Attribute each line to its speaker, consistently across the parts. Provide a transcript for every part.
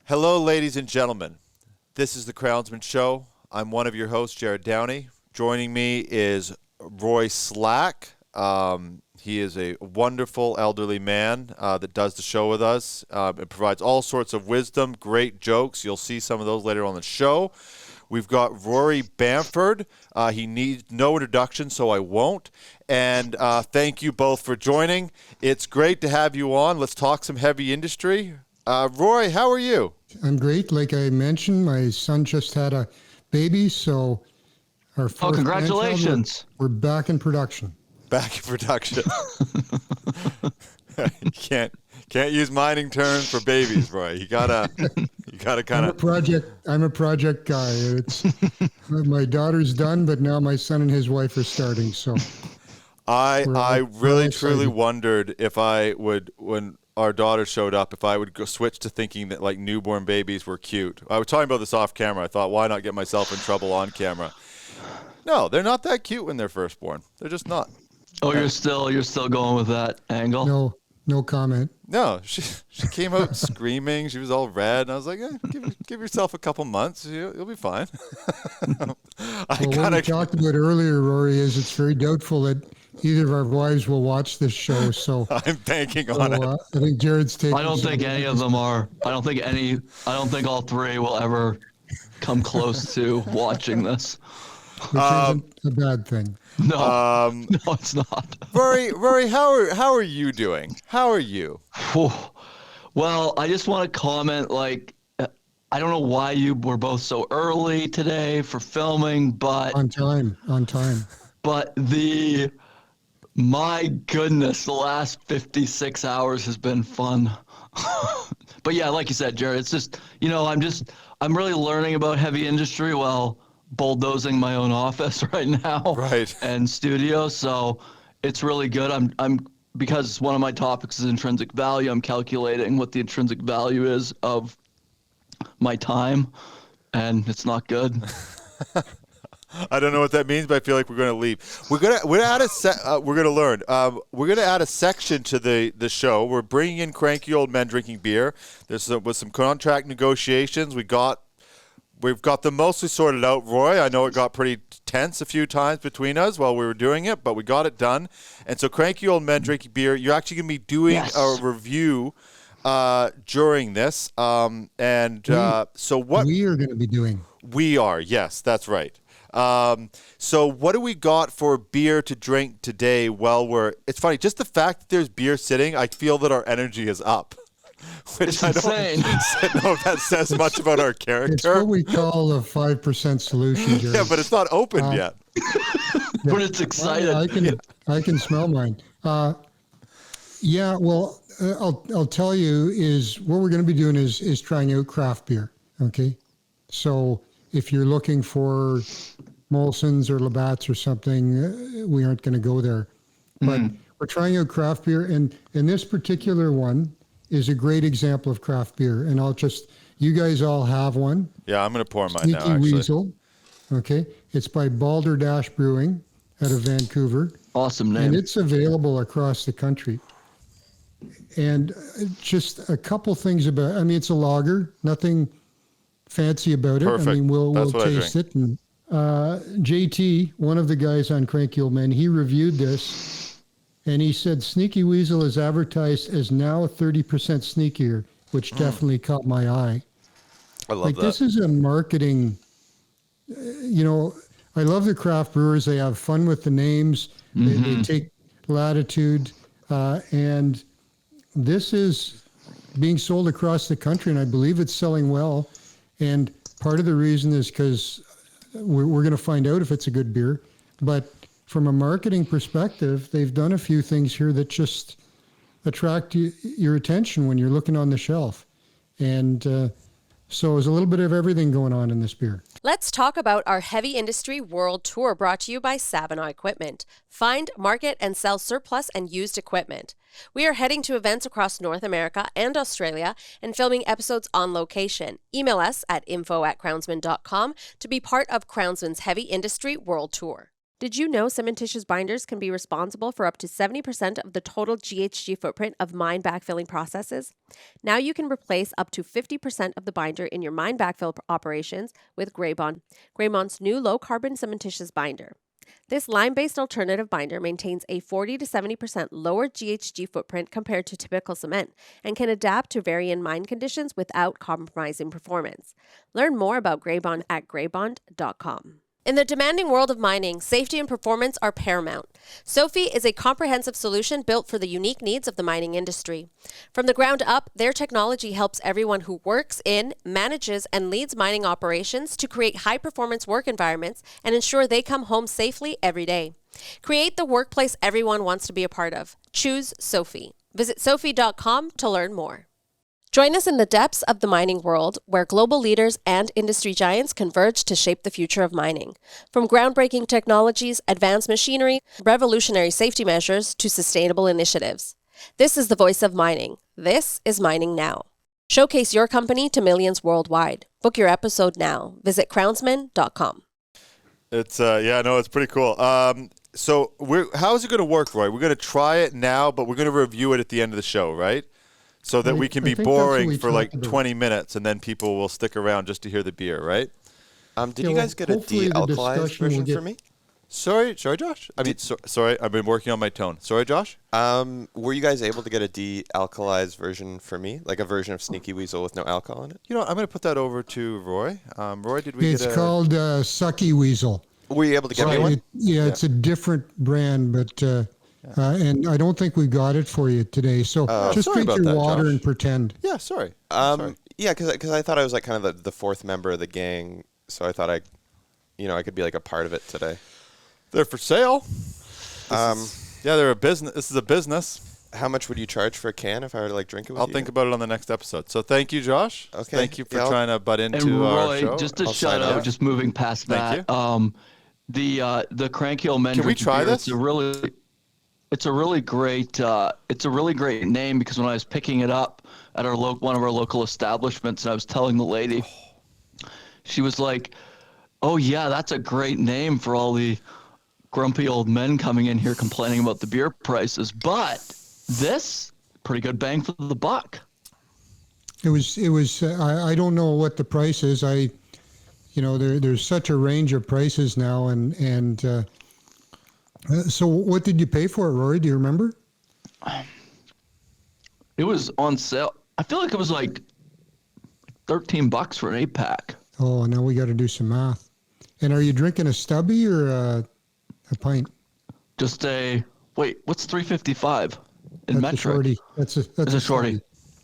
Speaker 1: Hello, ladies and gentlemen. This is the Crownsmen Show. I'm one of your hosts, Jerrod Downey. Joining me is Roy Slack. He is a wonderful elderly man that does the show with us. It provides all sorts of wisdom, great jokes. You'll see some of those later on the show. We've got Rory Bamford. He needs no introduction, so I won't. And thank you both for joining. It's great to have you on. Let's talk some heavy industry. Rory, how are you?
Speaker 2: I'm great. Like I mentioned, my son just had a baby, so our fourth
Speaker 3: congratulations.
Speaker 2: We're back in production.
Speaker 1: Back in production. You can't use mining terms for babies, Roy. You gotta kind of.
Speaker 2: I'm a project guy. It's my daughter's done, but now my son and his wife are starting. So
Speaker 1: I really truly wondered if I would, when our daughter showed up, if I would go switch to thinking that like newborn babies were cute. I was talking about this off camera. I thought, why not get myself in trouble on camera? No, they're not that cute when they're first born. They're just not.
Speaker 3: Oh, you're still going with that angle?
Speaker 2: No comment.
Speaker 1: No, she came out screaming. She was all red, and I was like, give yourself a couple months. You'll be fine.
Speaker 2: What we talked about earlier, Rory, is it's very doubtful that either of our wives will watch this show. So
Speaker 1: I'm banking on it.
Speaker 2: I think Jerrod's taking.
Speaker 3: I don't think any of them are. I don't think all three will ever come close to watching this.
Speaker 2: Which isn't a bad thing.
Speaker 3: No, no, it's not.
Speaker 1: Rory, how are you doing? How are you?
Speaker 3: Well, I just want to comment, like, I don't know why you were both so early today for filming, but
Speaker 2: on time.
Speaker 3: But my goodness, the last 56 hours has been fun. But yeah, like you said, Jerrod, it's just, I'm really learning about heavy industry while bulldozing my own office right now,
Speaker 1: right,
Speaker 3: and studio. So it's really good. I'm because one of my topics is intrinsic value. I'm calculating what the intrinsic value is of my time, and it's not good.
Speaker 1: I don't know what that means, but I feel like we're going to leave. We're going to add we're going to learn. We're going to add a section to the show. We're bringing in cranky old men drinking beer. With some contract negotiations. We've got them mostly sorted out, Roy. I know it got pretty tense a few times between us while we were doing it, but we got it done. And so cranky old men drinking beer, you're actually going to be doing a review during this. So what
Speaker 2: we are going to be doing.
Speaker 1: We are, yes, that's right. So what do we got for beer to drink today? It's funny, just the fact that there's beer sitting, I feel that our energy is up. Which
Speaker 3: it's
Speaker 1: I
Speaker 3: insane.
Speaker 1: don't know if that says much about our character.
Speaker 2: It's what we call a 5% solution, Jerrod.
Speaker 1: Yeah, but it's not open yet.
Speaker 3: But it's excited.
Speaker 2: I can smell mine. I'll tell you is what we're going to be doing is trying out craft beer. Okay, so if you're looking for Molson's or Labatt's or something, we aren't going to go there. But we're trying out craft beer, and this particular one is a great example of craft beer. And you guys all have one.
Speaker 1: Yeah, I'm going to pour mine now,
Speaker 2: Sneaky
Speaker 1: actually.
Speaker 2: Weasel. Okay. It's by Balderdash Brewing out of Vancouver.
Speaker 3: Awesome name.
Speaker 2: And it's available across the country. And just a couple things it's a lager, nothing fancy about it.
Speaker 1: Perfect.
Speaker 2: We'll taste it. And JT, one of the guys on Cranky Old Men, he reviewed this. And he said, Sneaky Weasel is advertised as now 30% sneakier, which definitely caught my eye.
Speaker 1: I love that.
Speaker 2: This is a marketing, I love the craft brewers. They have fun with the names. They take latitude. And this is being sold across the country, and I believe it's selling well. And part of the reason is because we're going to find out if it's a good beer. But from a marketing perspective, they've done a few things here that just attract your attention when you're looking on the shelf. And so there's a little bit of everything going on in this beer.
Speaker 4: Let's talk about our heavy industry world tour brought to you by Savinaw Equipment. Find, market, and sell surplus and used equipment. We are heading to events across North America and Australia and filming episodes on location. Email us at info@crownsman.com to be part of Crownsman's Heavy Industry World Tour. Did you know cementitious binders can be responsible for up to 70% of the total GHG footprint of mine backfilling processes? Now you can replace up to 50% of the binder in your mine backfill operations with Graybond, Graymont's new low-carbon cementitious binder. This lime-based alternative binder maintains a 40 to 70% lower GHG footprint compared to typical cement and can adapt to varying mine conditions without compromising performance. Learn more about Graybond at graybond.com. In the demanding world of mining, safety and performance are paramount. Sophie is a comprehensive solution built for the unique needs of the mining industry. From the ground up, their technology helps everyone who works in, manages, and leads mining operations to create high-performance work environments and ensure they come home safely every day. Create the workplace everyone wants to be a part of. Choose Sophie. Visit sophie.com to learn more. Join us in the depths of the mining world, where global leaders and industry giants converge to shape the future of mining. From groundbreaking technologies, advanced machinery, revolutionary safety measures, to sustainable initiatives. This is the voice of mining. This is Mining Now. Showcase your company to millions worldwide. Book your episode now. Visit crownsmen.com.
Speaker 1: It's it's pretty cool. So how is it going to work, Roy? We're going to try it now, but we're going to review it at the end of the show, right? So that we can be boring for like 20 minutes, and then people will stick around just to hear the beer, right?
Speaker 5: Did you guys get a de-alkalized version for me?
Speaker 1: Sorry, Josh? Sorry, I've been working on my tone. Sorry, Josh?
Speaker 5: Were you guys able to get a de-alkalized version for me? Like a version of Sneaky Weasel with no alcohol in it?
Speaker 1: You know, I'm going to put that over to Roy. Roy, did we get
Speaker 2: It's called Sucky Weasel.
Speaker 5: Were you able to get me one?
Speaker 2: It's a different brand, but... and I don't think we got it for you today. So just drink your water, Josh, and pretend.
Speaker 1: Yeah, sorry.
Speaker 5: Yeah, because I thought I was like kind of the fourth member of the gang, so I thought I could be like a part of it today.
Speaker 1: They're for sale. They're a business. This is a business.
Speaker 5: How much would you charge for a can if I were to like drink it with you?
Speaker 1: I'll think about it on the next episode. So thank you, Josh.
Speaker 5: Okay.
Speaker 1: Thank you for trying to butt into
Speaker 3: and Roy,
Speaker 1: our show.
Speaker 3: Just a shout out, just moving past that.
Speaker 1: Thank
Speaker 3: you. The Cranky Old Men.
Speaker 1: Can we try
Speaker 3: beer,
Speaker 1: this?
Speaker 3: It's a really great name, because when I was picking it up at one of our local establishments, and I was telling the lady, she was like, "Oh yeah, that's a great name for all the grumpy old men coming in here complaining about the beer prices. But this, pretty good bang for the buck."
Speaker 2: It was. I don't know what the price is. There's such a range of prices now, and. So what did you pay for it, Rory? Do you remember?
Speaker 3: It was on sale. I feel like it was like $13 for an 8-pack.
Speaker 2: Oh, now we got to do some math. And are you drinking a stubby or a pint?
Speaker 3: Just what's $3.55 in
Speaker 2: That's
Speaker 3: metric?
Speaker 2: A shorty. That's a
Speaker 3: shorty.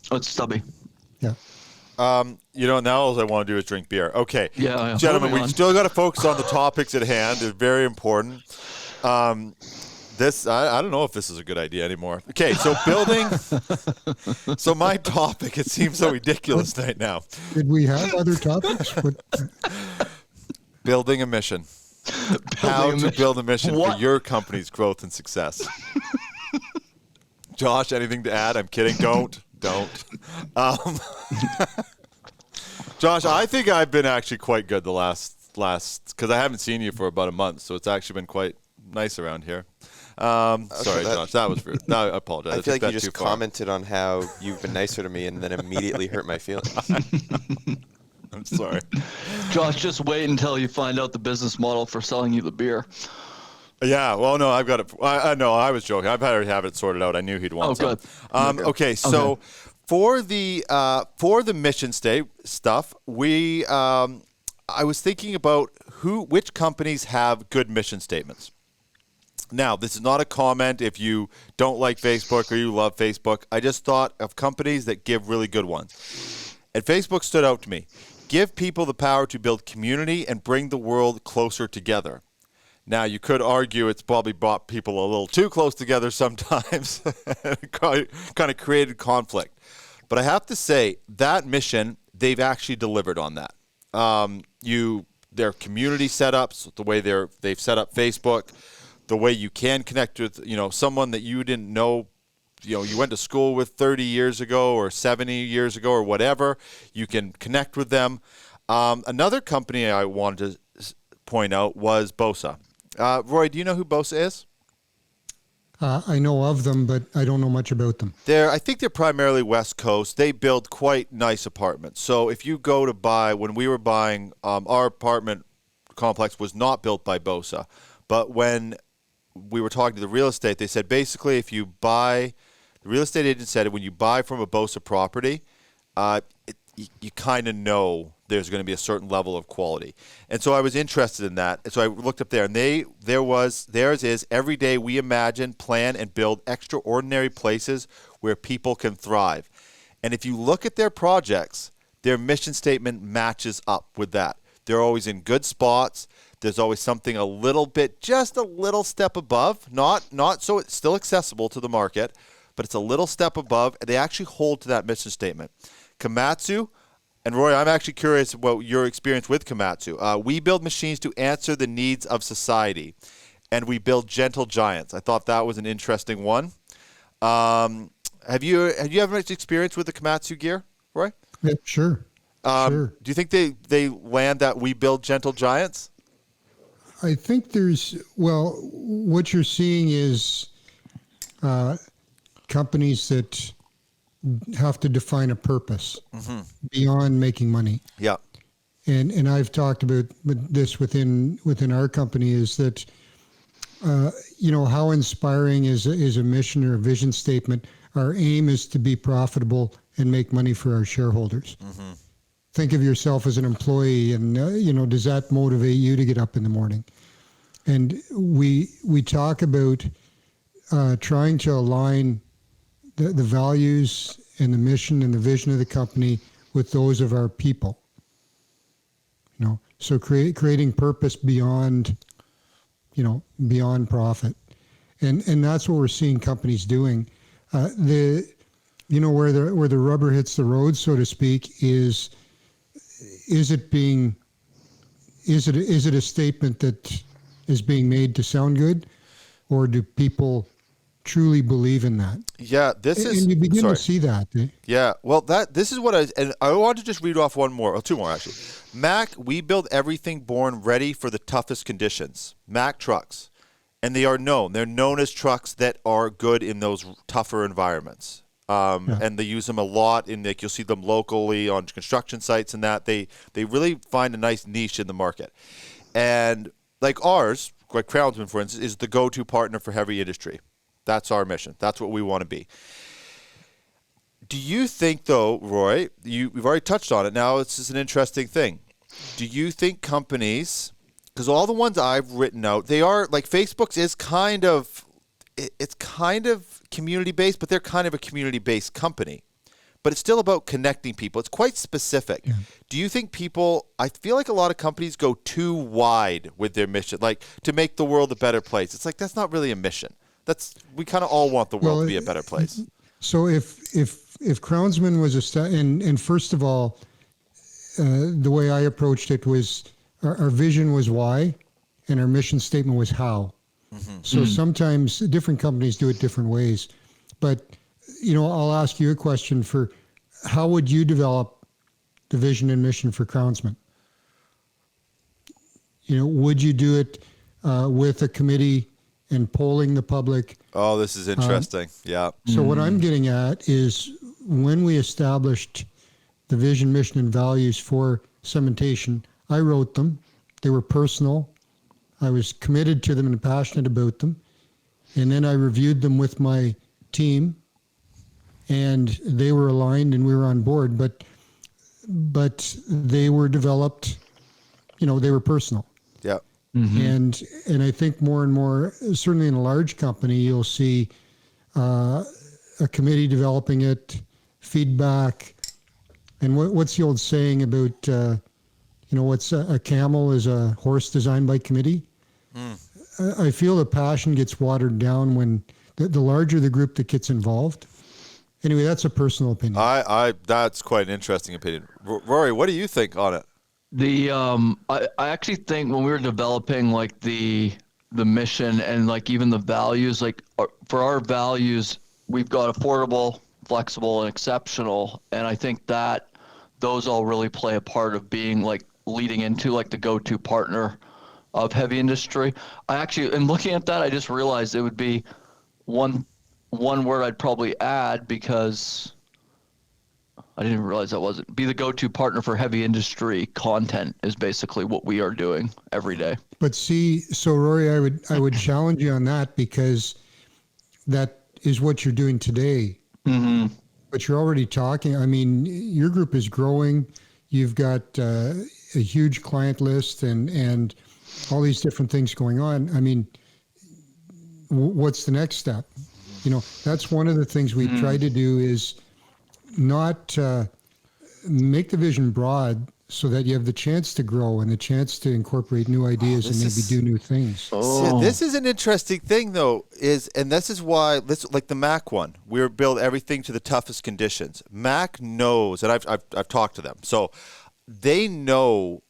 Speaker 3: Oh, it's stubby.
Speaker 2: Yeah.
Speaker 1: Now all I want to do is drink beer. Okay.
Speaker 3: Yeah.
Speaker 1: Gentlemen, we still got to focus on the topics at hand. They're very important. I don't know if this is a good idea anymore. Okay, so building. So my topic, it seems so ridiculous right now.
Speaker 2: Did we have other topics?
Speaker 1: Building a mission. How to build a mission for your company's growth and success. Josh, anything to add? I'm kidding. Don't. Josh, I think I've been actually quite good the last because I haven't seen you for about a month, so it's actually been quite nice around here. Sorry, Josh, that was rude. No, I apologize.
Speaker 5: I feel like you just commented on how you've been nicer to me and then immediately hurt my feelings.
Speaker 1: I'm sorry.
Speaker 3: Josh, just wait until you find out the business model for selling you the beer.
Speaker 1: Yeah, well, no, I've got it. No, I was joking. I've had to have it sorted out. I knew he'd want some.
Speaker 3: Good.
Speaker 1: Okay, so for the mission stuff, I was thinking about which companies have good mission statements. Now, this is not a comment if you don't like Facebook or you love Facebook. I just thought of companies that give really good ones. And Facebook stood out to me. Give people the power to build community and bring the world closer together. Now, you could argue it's probably brought people a little too close together sometimes, kind of created conflict. But I have to say, that mission, they've actually delivered on that. Their community setups, the way they've set up Facebook, the way you can connect with someone that you didn't know, you went to school with 30 years ago or 70 years ago or whatever, you can connect with them. Another company I wanted to point out was Bosa. Roy, do you know who BOSA is?
Speaker 2: I know of them, but I don't know much about them.
Speaker 1: I think they're primarily West Coast. They build quite nice apartments. So if you go to buy, when we were buying, our apartment complex was not built by BOSA. But when we were talking to the real estate, they said basically if you buy, the real estate agent said when you buy from a BOSA property, you kind of know there's going to be a certain level of quality. And so I was interested in that. And so I looked up there, and theirs is every day we imagine, plan, and build extraordinary places where people can thrive. And if you look at their projects, their mission statement matches up with that. They're always in good spots. There's always something a little bit, just a little step above, not so it's still accessible to the market, but it's a little step above. And they actually hold to that mission statement. Komatsu, and Roy, I'm actually curious about your experience with Komatsu. We build machines to answer the needs of society, and we build gentle giants. I thought that was an interesting one. Have you ever much experience with the Komatsu gear, Roy?
Speaker 2: Yeah, sure. Sure.
Speaker 1: Do you think they land that we build gentle giants?
Speaker 2: I think what you're seeing is companies that have to define a purpose beyond making money.
Speaker 1: Yeah.
Speaker 2: And I've talked about this within our company is that, how inspiring is a mission or a vision statement. Our aim is to be profitable and make money for our shareholders. Mm-hmm. Think of yourself as an employee and, does that motivate you to get up in the morning? And we talk about trying to align the values and the mission and the vision of the company with those of our people. So creating purpose beyond profit. And that's what we're seeing companies doing. Where the rubber hits the road, so to speak, is it a statement that is being made to sound good, or do people truly believe in that?
Speaker 1: Yeah,
Speaker 2: and you begin to see that.
Speaker 1: Yeah, well, this is what I want to just read off two more actually. Mack, we build everything born ready for the toughest conditions. Mack trucks, and they're known as trucks that are good in those tougher environments. And they use them a lot you'll see them locally on construction sites and that they really find a nice niche in the market. And like ours, like Crownsmen, for instance, is the go-to partner for heavy industry. That's our mission. That's what we want to be. Do you think, though, Roy, we've already touched on it. Now it's just an interesting thing. Do you think companies, because all the ones I've written out, they are like Facebook's is kind of community-based, but they're kind of a community-based company. But it's still about connecting people. It's quite specific. Yeah. Do you think I feel like a lot of companies go too wide with their mission, like to make the world a better place. It's like, that's not really a mission. We kind of all want the world to be a better place.
Speaker 2: So if Crownsmen was and first of all, the way I approached it was our vision was why, and our mission statement was how. Mm-hmm. So sometimes different companies do it different ways, but I'll ask you a question for how would you develop the vision and mission for Crownsmen? Would you do it with a committee and polling the public?
Speaker 1: Oh, this is interesting. Yeah.
Speaker 2: So what I'm getting at is when we established the vision, mission, and values for cementation, I wrote them. They were personal. I was committed to them and passionate about them. And then I reviewed them with my team, and they were aligned and we were on board. But they were developed, they were personal.
Speaker 1: Yeah.
Speaker 2: Mm-hmm. And I think more and more, certainly in a large company, you'll see a committee developing it, feedback. And what's the old saying about, what's a camel is a horse designed by committee? I feel the passion gets watered down when the larger the group that gets involved. Anyway, that's a personal opinion.
Speaker 1: That's quite an interesting opinion. Rory, what do you think on it?
Speaker 3: I actually think when we were developing like the mission and like even the values, like for our values, we've got affordable, flexible, and exceptional. And I think that those all really play a part of being like leading into like the go-to partner of heavy industry. I actually, in looking at that, I just realized it would be one word I'd probably add, because I didn't even realize that wasn't. Be the go-to partner for heavy industry content is basically what we are doing every day.
Speaker 2: But see, so Rory, I would challenge you on that, because that is what you're doing today.
Speaker 3: Mm-hmm.
Speaker 2: But you're already talking. I mean, your group is growing. You've got a huge client list and all these different things going on. I mean, what's the next step? You know, that's one of the things we try to do, is not make the vision broad, so that you have the chance to grow and the chance to incorporate new ideas and maybe do new things.
Speaker 1: See, this is an interesting thing, though, and this is why, like the Mac one, we build everything to the toughest conditions. Mac knows, and I've talked to them, so they know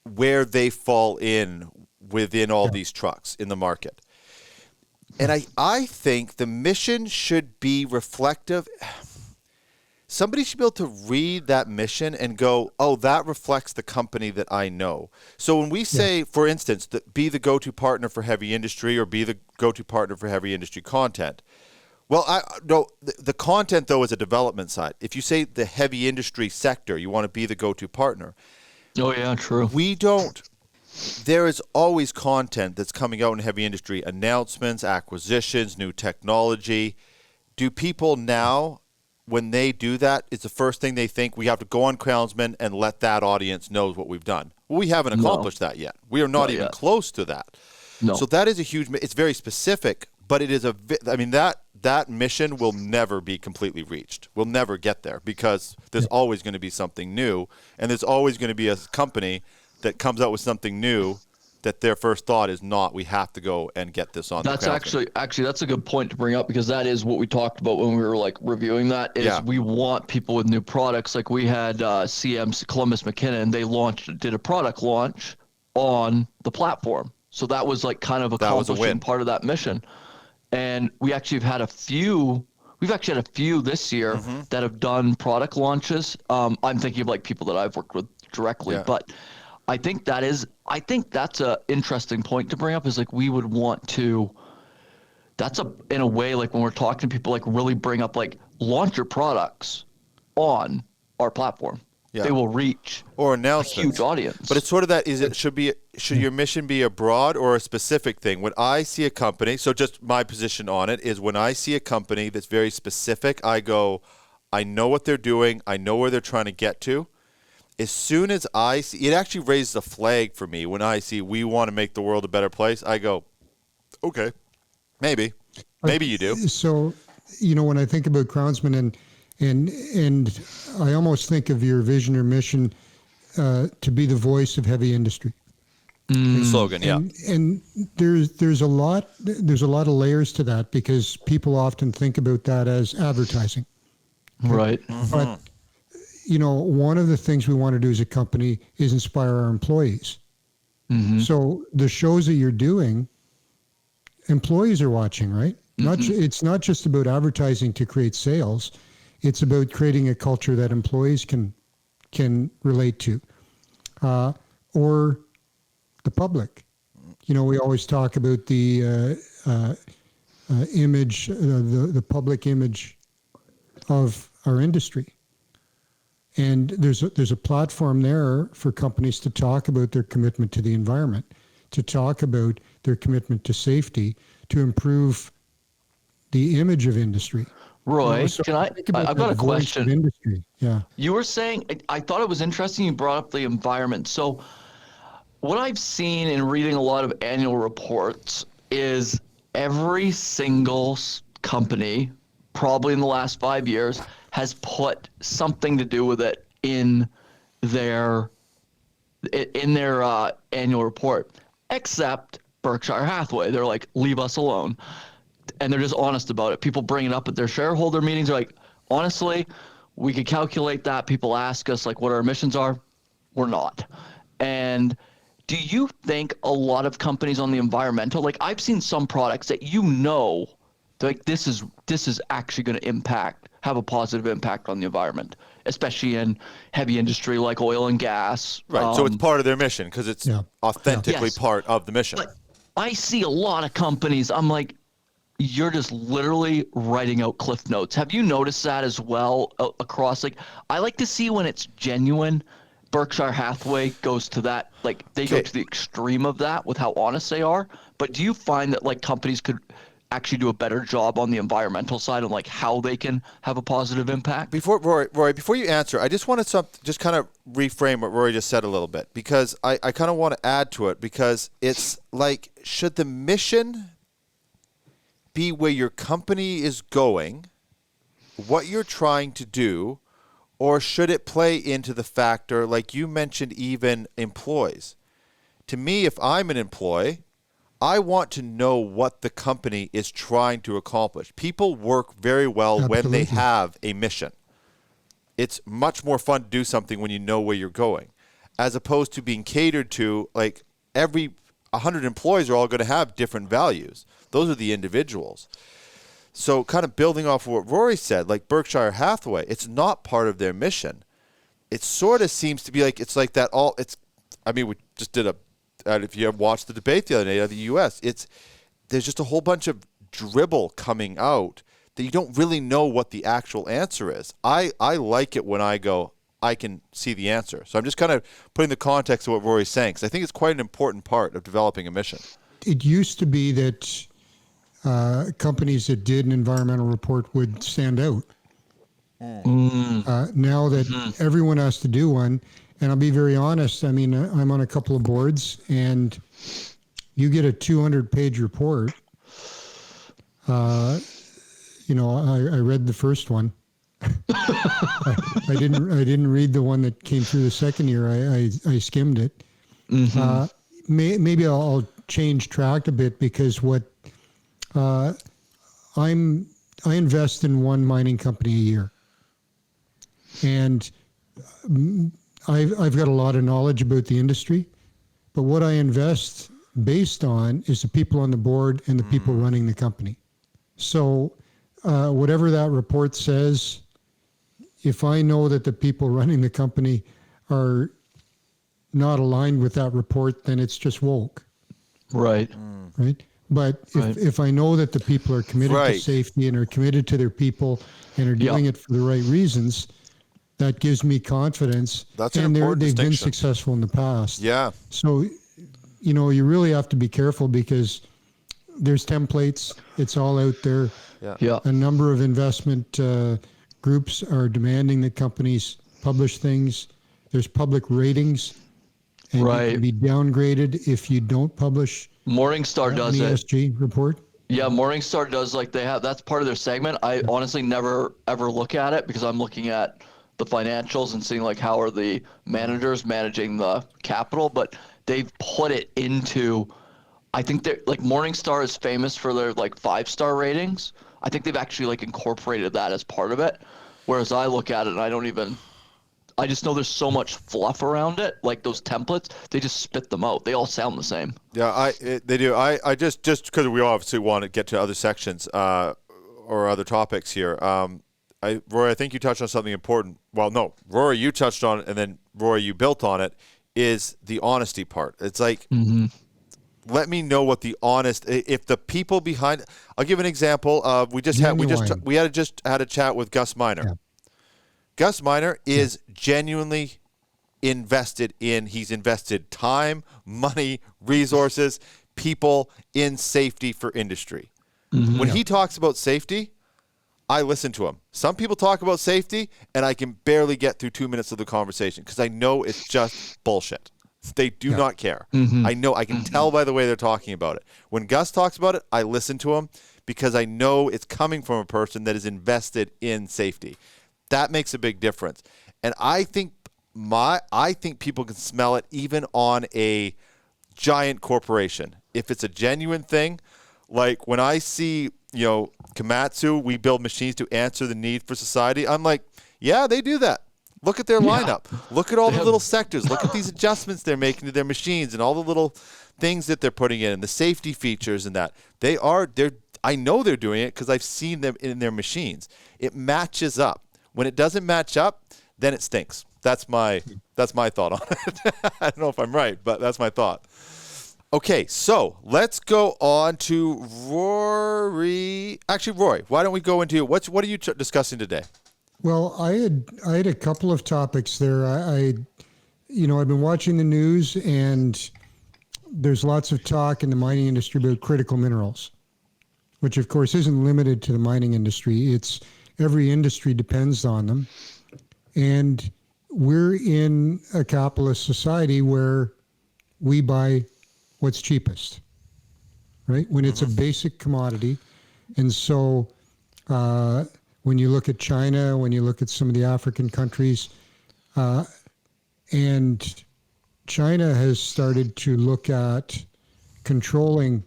Speaker 1: where they fall in within all these trucks in the market. And I think the mission should be reflective. Somebody should be able to read that mission and go, oh, that reflects the company that I know. So when we say, for instance, be the go-to partner for heavy industry, or be the go-to partner for heavy industry content. Well, the content, though, is a development side. If you say the heavy industry sector, you want to be the go-to partner.
Speaker 3: Oh, yeah, true.
Speaker 1: We don't. There is always content that's coming out in heavy industry, announcements, acquisitions, new technology. Do people now, when they do that, it's the first thing they think, we have to go on Crownsmen and let that audience know what we've done? Well, we haven't accomplished that yet. We are not even close to that.
Speaker 3: No.
Speaker 1: So that is a huge, it's very specific, but it is that mission will never be completely reached. We'll never get there, because there's always going to be something new, and there's always going to be a company that comes out with something new that their first thought is not, we have to go and get this on.
Speaker 3: That's actually that's a good point to bring up, because that is what we talked about when we were like reviewing that, is we want people with new products. Like we had CM Columbus McKinnon, they did a product launch on the platform. So that was like kind of accomplishing part of that mission. And we actually have had a few this year that have done product launches. I'm thinking of like people that I've worked with directly, but I think that's a interesting point to bring up, is like we would want to, in a way, like when we're talking to people, like really bring up, like, launch your products on our platform. Yeah. They will reach
Speaker 1: or
Speaker 3: a huge audience.
Speaker 1: But it's sort of that, should your mission be a broad or a specific thing? When I see a company, so just my position on it is, when I see a company that's very specific, I go, I know what they're doing, I know where they're trying to get to. As soon as I see, it actually raises a flag for me when I see we want to make the world a better place. I go, okay, maybe you do.
Speaker 2: So, you know, when I think about Crownsmen, and I almost think of your vision or mission to be the voice of heavy industry.
Speaker 1: Slogan, yeah.
Speaker 2: And there's a lot of layers to that, because people often think about that as advertising.
Speaker 3: Right.
Speaker 2: But you know, one of the things we want to do as a company is inspire our employees. So the shows that you're doing, employees are watching, right? It's not just about advertising to create sales. It's about creating a culture that employees can relate to, or the public. You know, we always talk about the image, the public image of our industry. And there's a platform there for companies to talk about their commitment to the environment, to talk about their commitment to safety, to improve the image of industry.
Speaker 3: Roy, I've got a question.
Speaker 2: Industry. Yeah.
Speaker 3: You were saying, I thought it was interesting you brought up the environment. So what I've seen in reading a lot of annual reports is every single company, probably in the last 5 years, has put something to do with it in their annual report, except Berkshire Hathaway. They're like, leave us alone. And they're just honest about it. People bring it up at their shareholder meetings. They're like, honestly, we could calculate that. People ask us like what our emissions are. We're not. And do you think a lot of companies on the environmental, like I've seen some products that like this is actually going to impact have a positive impact on the environment, especially in heavy industry like oil and gas.
Speaker 1: Right. So it's part of their mission because it's authentically
Speaker 3: Yes.
Speaker 1: part of the mission.
Speaker 3: But I see a lot of companies, I'm like, you're just literally writing out cliff notes. Have you noticed that as well across? Like, I like to see when it's genuine. Berkshire Hathaway goes to that, like they go to the extreme of that with how honest they are. But do you find that like companies could actually do a better job on the environmental side and like how they can have a positive impact?
Speaker 1: Before Rory, before you answer, I just wanted just kind of reframe what Rory just said a little bit because I kind of want to add to it because it's like, should the mission be where your company is going, what you're trying to do, or should it play into the factor, like you mentioned, even employees? To me, if I'm an employee, I want to know what the company is trying to accomplish. People work very well when they have a mission. It's much more fun to do something when you know where you're going, as opposed to being catered to, like every 100 employees are all going to have different values. Those are the individuals. So kind of building off of what Rory said, like Berkshire Hathaway, it's not part of their mission. It sort of seems to be like, it's like that all, it's, I mean, we just did if you have watched the debate the other day of the U.S., there's just a whole bunch of dribble coming out that you don't really know what the actual answer is. I like it when I go, I can see the answer. So I'm just kind of putting the context of what Rory's saying, because I think it's quite an important part of developing a mission. It
Speaker 2: used to be that companies that did an environmental report would stand out. Now that everyone has to do one, and I'll be very honest, I mean, I'm on a couple of boards, and you get a 200-page report. I read the first one. I didn't read the one that came through the second year. I skimmed it. Maybe I'll change track a bit because I invest in one mining company a year, and I've got a lot of knowledge about the industry, but what I invest based on is the people on the board and the people running the company. So whatever that report says, if I know that the people running the company are not aligned with that report, then it's just woke.
Speaker 3: Right.
Speaker 2: Right. But if I know that the people are committed to safety and are committed to their people and are doing it for the right reasons, that gives me confidence.
Speaker 1: That's an important
Speaker 2: they've been
Speaker 1: distinction.
Speaker 2: successful in the past.
Speaker 1: Yeah.
Speaker 2: So, you really have to be careful because there's templates. It's all out there.
Speaker 3: Yeah.
Speaker 2: A number of investment groups are demanding that companies publish things. There's public ratings. And you can be downgraded if you don't publish
Speaker 3: Morningstar does
Speaker 2: an
Speaker 3: it.
Speaker 2: ESG report.
Speaker 3: Yeah, Morningstar does, like they have, that's part of their segment. I honestly never ever look at it because I'm looking at the financials and seeing like how are the managers managing the capital, but they've put it into, I think they're like Morningstar is famous for their like 5-star ratings. I think they've actually like incorporated that as part of it. Whereas I look at it and I just know there's so much fluff around it, like those templates. They just spit them out. They all sound the same.
Speaker 1: Yeah, they do. I just because we obviously want to get to other sections or other topics here. Rory, I think you touched on something important. Well, no, Rory, you touched on it, and then Rory, you built on it. Is the honesty part? It's like, let me know what the honest. If the people behind, I'll give an example. We just had a chat with Gus Miner. Yeah. Gus Miner is genuinely invested in, he's invested time, money, resources, people in safety for industry. When he talks about safety, I listen to him. Some people talk about safety, and I can barely get through 2 minutes of the conversation because I know it's just bullshit. They do not care. I know, I can tell by the way they're talking about it. When Gus talks about it, I listen to him because I know it's coming from a person that is invested in safety. That makes a big difference. And I think people can smell it even on a giant corporation. If it's a genuine thing, like when I see, Komatsu, we build machines to answer the need for society, I'm like, yeah, they do that. Look at their lineup. Look at all the little sectors. Look at these adjustments they're making to their machines and all the little things that they're putting in and the safety features and that. I know they're doing it because I've seen them in their machines. It matches up. When it doesn't match up, then it stinks. That's my thought on it. I don't know if I'm right, but that's my thought. Okay, so let's go on to Rory. Actually, Rory, why don't we go into what are you discussing today?
Speaker 2: Well, I had a couple of topics there. I've been watching the news, and there's lots of talk in the mining industry about critical minerals, which of course isn't limited to the mining industry. It's every industry depends on them. And we're in a capitalist society where we buy what's cheapest, right? When it's a basic commodity. And so when you look at China, when you look at some of the African countries, and China has started to look at controlling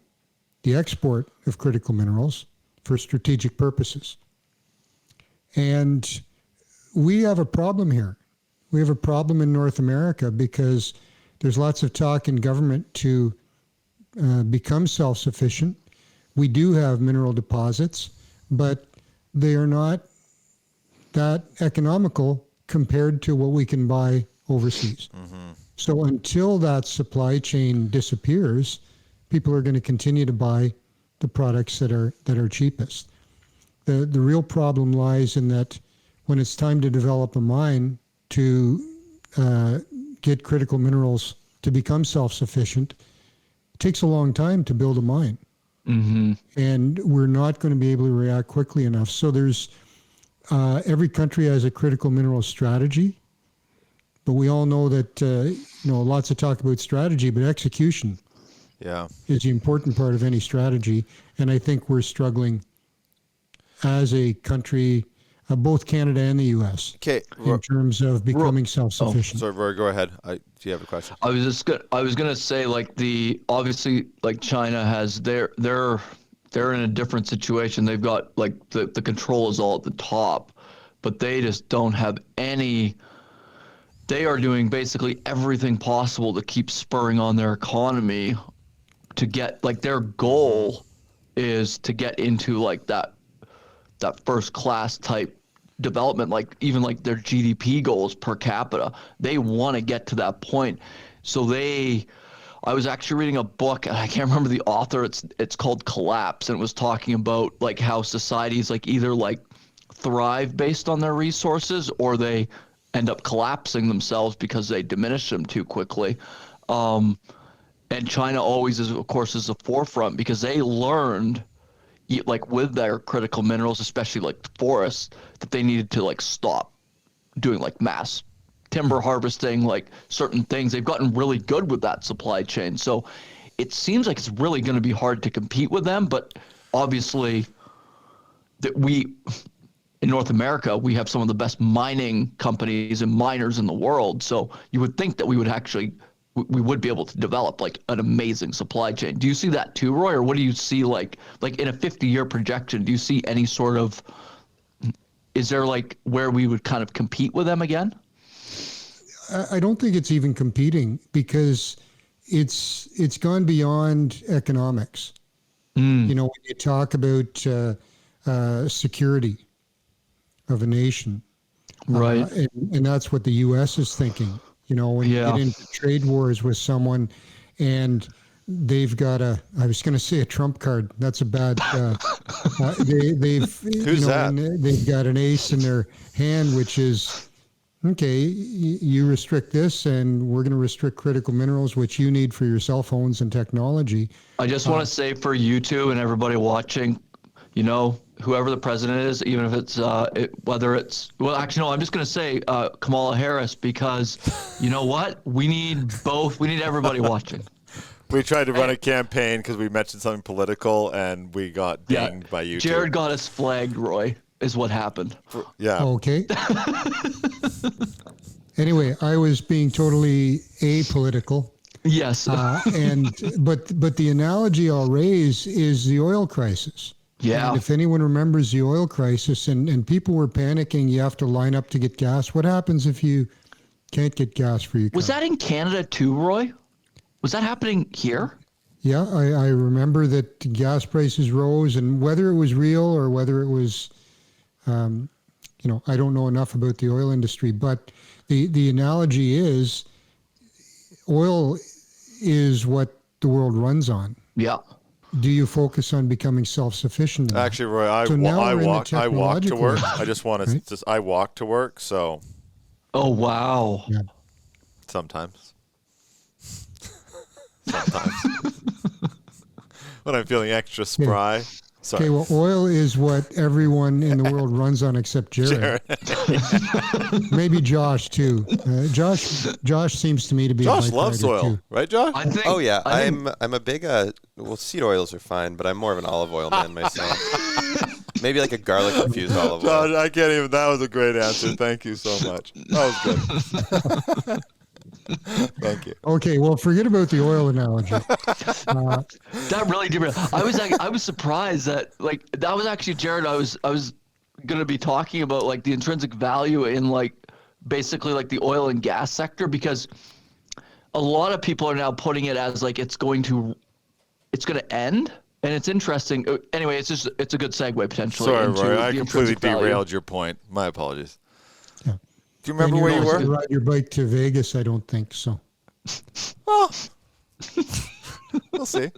Speaker 2: the export of critical minerals for strategic purposes. And we have a problem here. We have a problem in North America because there's lots of talk in government to become self-sufficient. We do have mineral deposits, but they are not that economical compared to what we can buy overseas. So until that supply chain disappears, people are going to continue to buy the products that are cheapest. The real problem lies in that when it's time to develop a mine to get critical minerals to become self-sufficient, it takes a long time to build a mine. And we're not going to be able to react quickly enough. So there's every country has a critical mineral strategy, but we all know that lots of talk about strategy, but execution is the important part of any strategy. And I think we're struggling as a country, both Canada and the U.S. In terms of becoming self-sufficient.
Speaker 1: Sorry, Rory, go ahead. Do you have a question?
Speaker 3: I was gonna say, like, obviously like China has they're in a different situation. They've got like the control is all at the top, but they just don't have any. They are doing basically everything possible to keep spurring on their economy to get, like, their goal is to get into like that first class type development, like even like their GDP goals per capita. They want to get to that point. So I was actually reading a book, and I can't remember the author. It's called Collapse, and it was talking about like how societies like either like thrive based on their resources or they end up collapsing themselves because they diminish them too quickly. And China always is, of course, is the forefront because they learned, like with their critical minerals, especially like the forests, that they needed to like stop doing like mass timber harvesting, like certain things. They've gotten really good with that supply chain. So it seems like it's really going to be hard to compete with them. But obviously that in North America, we have some of the best mining companies and miners in the world. So you would think that we would be able to develop like an amazing supply chain. Do you see that too, Roy? Or what do you see like in a 50-year projection? Do you see any sort of, is there like where we would kind of compete with them again?
Speaker 2: I don't think it's even competing because it's gone beyond economics. When you talk about security of a nation,
Speaker 3: right?
Speaker 2: And that's what the U.S. is thinking. When you get into trade wars with someone and they've got I was going to say a trump card. That's a bad,
Speaker 1: Who's that?
Speaker 2: They've got an ace in their hand, which is, okay, you restrict this and we're going to restrict critical minerals, which you need for your cell phones and technology. I
Speaker 3: just want to say for you two and everybody watching, whoever the president is, even if it's whether it's, well, actually, no, I'm just going to say Kamala Harris, because you know what? We need both. We need everybody watching.
Speaker 1: We tried to run a campaign because we mentioned something political and we got dinged by YouTube.
Speaker 3: Jerrod got us flagged, Roy, is what happened.
Speaker 1: Yeah.
Speaker 2: Okay. Anyway, I was being totally apolitical.
Speaker 3: Yes.
Speaker 2: But the analogy I'll raise is the oil crisis.
Speaker 3: Yeah.
Speaker 2: And if anyone remembers the oil crisis and people were panicking, you have to line up to get gas. What happens if you can't get gas for your car?
Speaker 3: Was that in Canada too, Roy? Was that happening here?
Speaker 2: Yeah, I remember that gas prices rose, and whether it was real or whether it was, I don't know enough about the oil industry, but the analogy is oil is what the world runs on.
Speaker 3: Yeah.
Speaker 2: Do you focus on becoming self-sufficient?
Speaker 1: Actually, Roy, I walk to work. I just want to I walk to work, so
Speaker 3: Oh, wow.
Speaker 2: Yeah.
Speaker 1: sometimes. Sometimes. When I'm feeling extra spry. Sorry.
Speaker 2: Okay, well, oil is what everyone in the world runs on except Jerrod. Maybe Josh too. Josh seems to me to be.
Speaker 1: Josh
Speaker 2: a bike
Speaker 1: loves
Speaker 2: rider,
Speaker 1: oil,
Speaker 2: too.
Speaker 1: right, Josh?
Speaker 3: I think.
Speaker 5: Oh yeah,
Speaker 3: I think-
Speaker 5: I'm a big seed oils are fine, but I'm more of an olive oil man myself. Maybe like a garlic infused olive oil.
Speaker 1: Josh, I can't even. That was a great answer. Thank you so much. That was good. Thank you.
Speaker 2: Okay, well, forget about the oil analogy.
Speaker 3: That really did. I was surprised that that was actually Jerrod. I was gonna be talking about like the intrinsic value in like basically like the oil and gas sector, because a lot of people are now putting it as like it's going to end, and it's interesting. Anyway, it's a good segue potentially.
Speaker 1: Sorry,
Speaker 3: into
Speaker 1: Roy. I
Speaker 3: the
Speaker 1: completely
Speaker 3: intrinsic value.
Speaker 1: derailed your point. My apologies.
Speaker 2: Yeah.
Speaker 1: Do you remember
Speaker 2: And
Speaker 1: where
Speaker 2: you're
Speaker 1: you
Speaker 2: not
Speaker 1: were?
Speaker 2: gonna ride your bike to Vegas, I don't think so.
Speaker 1: Oh. We'll see.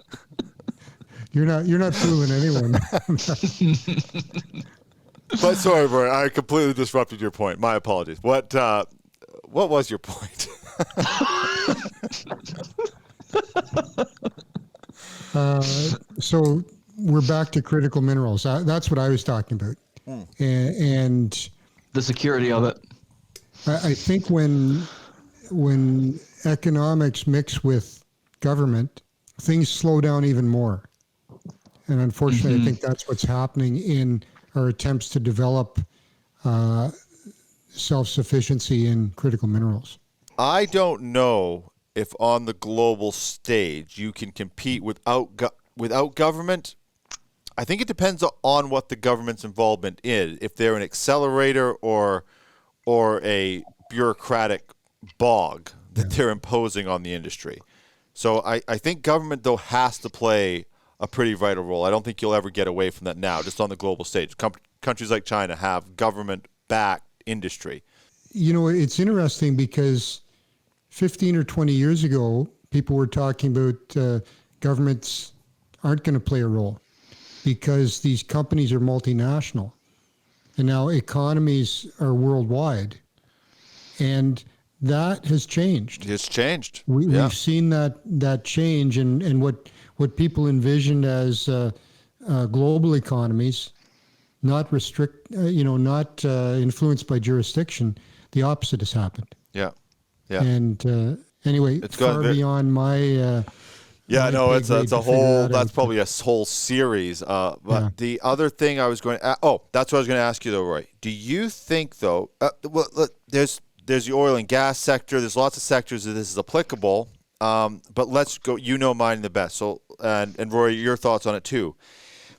Speaker 2: You're not fooling anyone.
Speaker 1: But sorry, Roy. I completely disrupted your point. My apologies. What was your point?
Speaker 2: So we're back to critical minerals. That's what I was talking about. And
Speaker 3: The security of it.
Speaker 2: I think when economics mix with government, things slow down even more. And unfortunately, I think that's what's happening in our attempts to develop self-sufficiency in critical minerals.
Speaker 1: I don't know if on the global stage you can compete without government. I think it depends on what the government's involvement is. If they're an accelerator or a bureaucratic bog that they're imposing on the industry. So I think government, though, has to play a pretty vital role. I don't think you'll ever get away from that now, just on the global stage. Countries like China have government-backed industry.
Speaker 2: You know, it's interesting because 15 or 20 years ago, people were talking about governments aren't going to play a role because these companies are multinational. And now economies are worldwide. And that has changed.
Speaker 1: It's changed.
Speaker 2: We've seen that change, and what people envisioned as global economies, not not influenced by jurisdiction. The opposite has happened.
Speaker 1: Yeah.
Speaker 2: And anyway,
Speaker 1: It's
Speaker 2: far beyond my.
Speaker 1: It's a whole. That's
Speaker 2: out.
Speaker 1: probably a whole series. But the other thing I was going to. That's what I was going to ask you though, Roy. Do you think though? There's the oil and gas sector. There's lots of sectors that this is applicable. But let's go. You know mine the best. So and Roy, your thoughts on it too.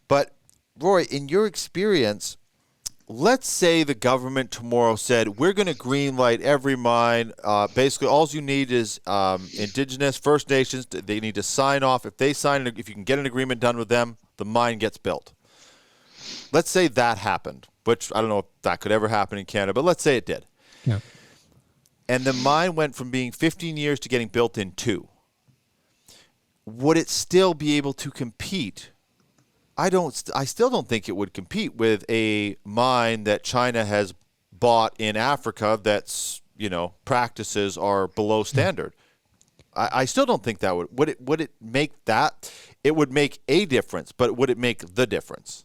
Speaker 1: But Roy, in your experience, let's say the government tomorrow said, we're going to green light every mine. Basically, all you need is Indigenous, First Nations. They need to sign off. If you can get an agreement done with them, the mine gets built. Let's say that happened, which I don't know if that could ever happen in Canada, but let's say it did.
Speaker 2: Yeah.
Speaker 1: And the mine went from being 15 years to getting built in 2. Would it still be able to compete? I still don't think it would compete with a mine that China has bought in Africa that's, practices are below standard. I still don't think that would it make that? It would make a difference, but would it make the difference?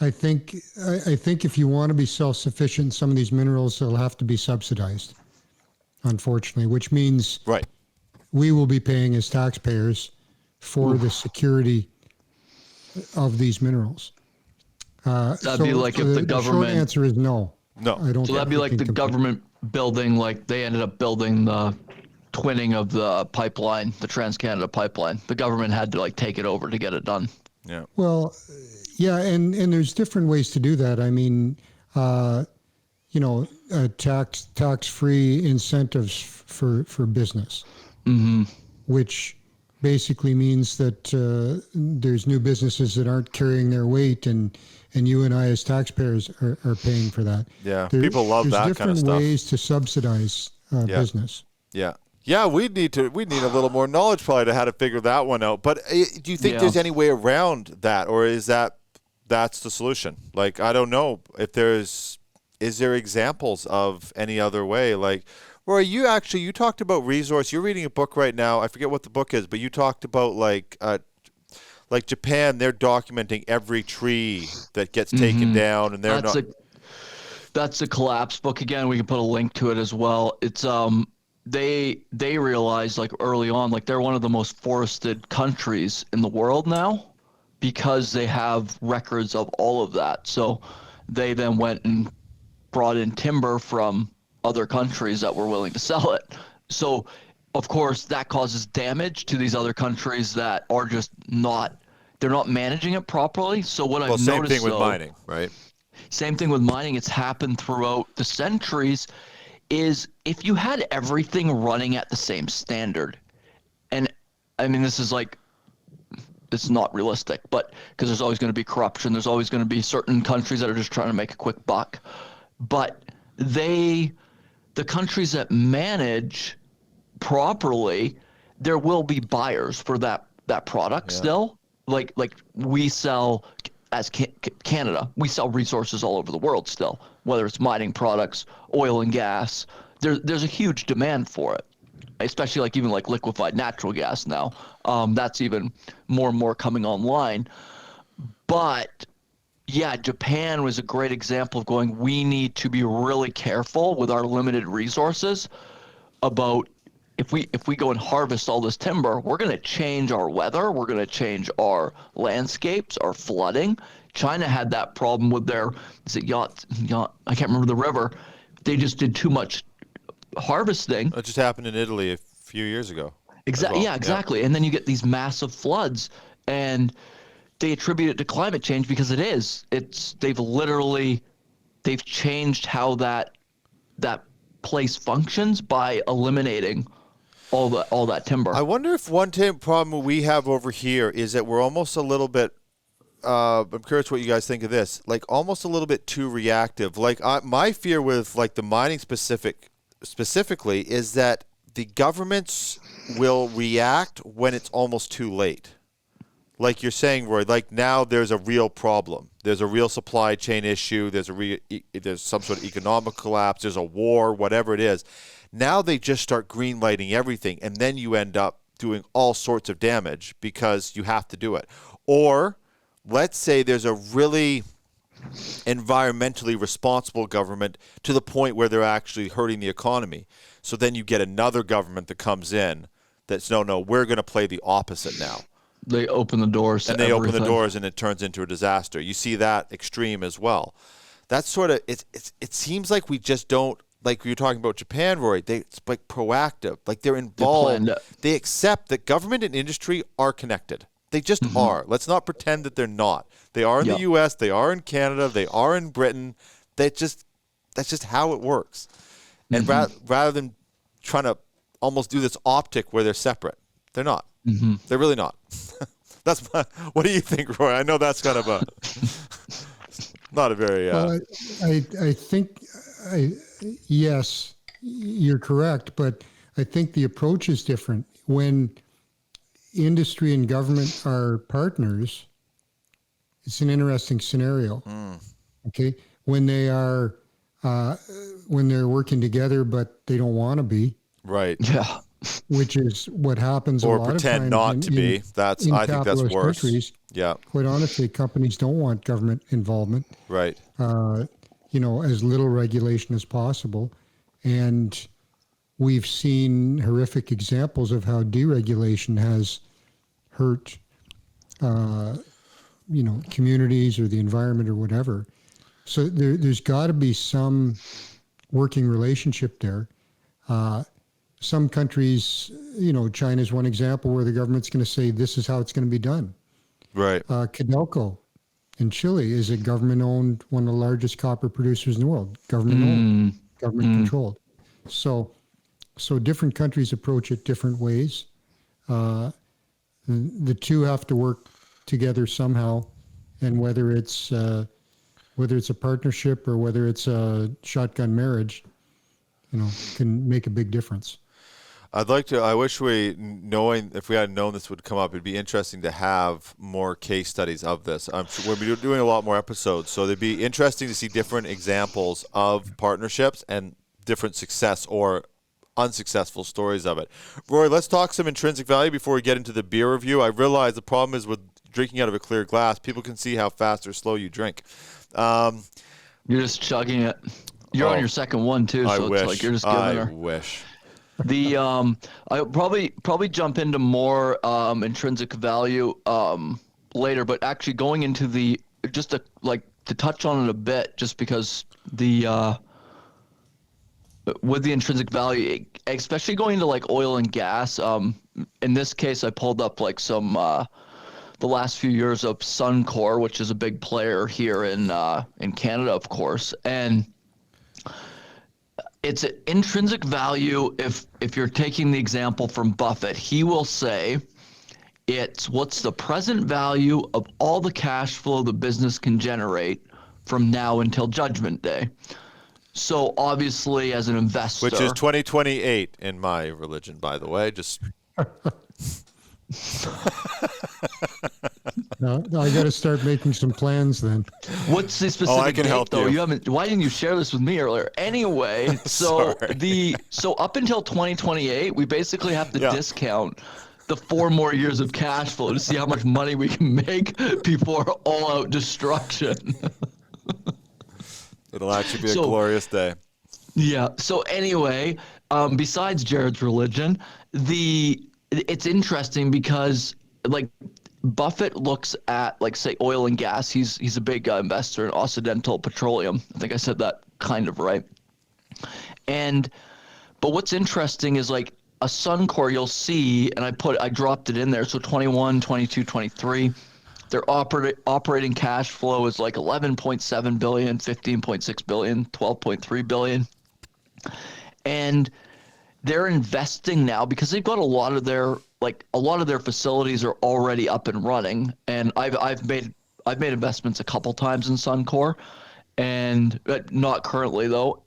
Speaker 2: I think if you want to be self-sufficient, some of these minerals will have to be subsidized, unfortunately, which means
Speaker 1: Right.
Speaker 2: we will be paying as taxpayers for the security of these minerals.
Speaker 3: That'd be like if the government.
Speaker 2: The short answer is no.
Speaker 1: No.
Speaker 2: I don't.
Speaker 3: So that'd be like the government building, like they ended up building the twinning of the pipeline, the Trans-Canada pipeline. The government had to take it over to get it done.
Speaker 1: Yeah.
Speaker 2: Well, yeah, and there's different ways to do that. I mean, tax-free incentives for business, which basically means that there's new businesses that aren't carrying their weight, and you and I as taxpayers are paying for that.
Speaker 1: Yeah, people love that kind of
Speaker 2: There's
Speaker 1: stuff.
Speaker 2: different ways to subsidize business.
Speaker 1: Yeah. Yeah, we need a little more knowledge probably to how to figure that one out. But do you think there's any way around that, or is that's the solution? Like, I don't know if is there examples of any other way? Like, Rory, you talked about resource. You're reading a book right now. I forget what the book is, but you talked about like Japan. They're documenting every tree that gets taken down, and
Speaker 3: that's a collapse book. Again, we can put a link to it as well. It's they realized like early on, like they're one of the most forested countries in the world now because they have records of all of that. So they then went and brought in timber from other countries that were willing to sell it. So of course that causes damage to these other countries that are just they're not managing it properly. So what I've noticed,
Speaker 1: same thing with mining, right?
Speaker 3: Same thing with mining. It's happened throughout the centuries. Is if you had everything running at the same standard, and I mean this is like, it's not realistic, but because there's always going to be corruption, there's always going to be certain countries that are just trying to make a quick buck, but the countries that manage properly, there will be buyers for that product still. Like we sell as Canada, we sell resources all over the world still, whether it's mining products, oil and gas. There's a huge demand for it, especially like even like liquefied natural gas now. That's even more and more coming online. But yeah, Japan was a great example of going, we need to be really careful with our limited resources about if we go and harvest all this timber, we're going to change our weather, we're going to change our landscapes, our flooding. China had that problem with their yacht, I can't remember the river. They just did too much harvesting.
Speaker 1: It just happened in Italy a few years ago.
Speaker 3: Exactly.
Speaker 1: Well.
Speaker 3: Yeah, exactly. And then you get these massive floods, and they attribute it to climate change because it is. They've changed how that place functions by eliminating all that timber.
Speaker 1: I wonder if one problem we have over here is that we're almost a little bit. I'm curious what you guys think of this. Like almost a little bit too reactive. Like my fear with like the mining specifically is that the governments will react when it's almost too late. Like you're saying, Roy, like now there's a real problem. There's a real supply chain issue. There's some sort of economic collapse. There's a war, whatever it is. Now they just start green lighting everything, and then you end up doing all sorts of damage because you have to do it. Or let's say there's a really environmentally responsible government to the point where they're actually hurting the economy. So then you get another government that comes in that's, no, we're going to play the opposite now.
Speaker 3: They open the doors.
Speaker 1: And they open the doors and it turns into a disaster. You see that extreme as well. That's sort of, it seems like we just don't, like you were talking about Japan, Rory, it's like proactive. Like they're involved. They accept that government and industry are connected. They just are. Let's not pretend that they're not. They are in the U.S., they are in Canada, they are in Britain. That's just how it works. And rather than trying to almost do this optic where they're separate, they're not. They're really not. What do you think, Roy? I know that's kind of not a very.
Speaker 2: Well, I think yes, you're correct, but I think the approach is different. When industry and government are partners, it's an interesting scenario. Okay, when they're working together, but they don't want to be.
Speaker 1: Right.
Speaker 3: Yeah.
Speaker 2: Which is what happens a lot of times.
Speaker 1: Or pretend not to be. I think that's worse.
Speaker 2: Countries.
Speaker 1: Yeah.
Speaker 2: Quite honestly, companies don't want government involvement.
Speaker 1: Right.
Speaker 2: As little regulation as possible. And we've seen horrific examples of how deregulation has hurt, communities or the environment or whatever. So there's got to be some working relationship there. Some countries, China's one example where the government's going to say this is how it's going to be done.
Speaker 1: Right.
Speaker 2: Codelco in Chile is a government-owned, one of the largest copper producers in the world. Government-owned, government-controlled. So different countries approach it different ways. the two have to work together somehow, and whether it's a partnership or whether it's a shotgun marriage, can make a big difference.
Speaker 1: I wish if we had known this would come up, it'd be interesting to have more case studies of this. I'm sure we'll be doing a lot more episodes, so it'd be interesting to see different examples of partnerships and different success or unsuccessful stories of it. Rory, let's talk some intrinsic value before we get into the beer review. I realize the problem is with drinking out of a clear glass, people can see how fast or slow you drink.
Speaker 3: You're just chugging it. You're on your second one too, so it's like you're just giving her.
Speaker 1: I wish.
Speaker 3: I probably jump into more intrinsic value later, but actually going into to touch on it a bit, just because with the intrinsic value, especially going into like oil and gas. In this case, I pulled up like some the last few years of Suncor, which is a big player here in Canada, of course, and it's an intrinsic value. If you're taking the example from Buffett, he will say it's what's the present value of all the cash flow the business can generate from now until Judgment Day. So obviously, as an investor,
Speaker 1: which is 2028 in my religion, by the way, just.
Speaker 2: No, I got to start making some plans then.
Speaker 3: What's the specific
Speaker 1: I can
Speaker 3: date,
Speaker 1: help
Speaker 3: though?
Speaker 1: you.
Speaker 3: Why didn't you share this with me earlier? Anyway, so up until 2028, we basically have to discount the 4 more years of cash flow to see how much money we can make before all-out destruction.
Speaker 1: It'll actually be a glorious day.
Speaker 3: Yeah. So anyway, besides Jerrod's religion, it's interesting because like Buffett looks at like say oil and gas. He's a big investor in Occidental Petroleum. I think I said that kind of right. But what's interesting is like a Suncor, you'll see, and I dropped it in there. So 21, 22, 23, their operating cash flow is like 11.7 billion, 15.6 billion, 12.3 billion. And they're investing now because they've got a lot of their facilities are already up and running. And I've made investments a couple times in Suncor, and not currently though.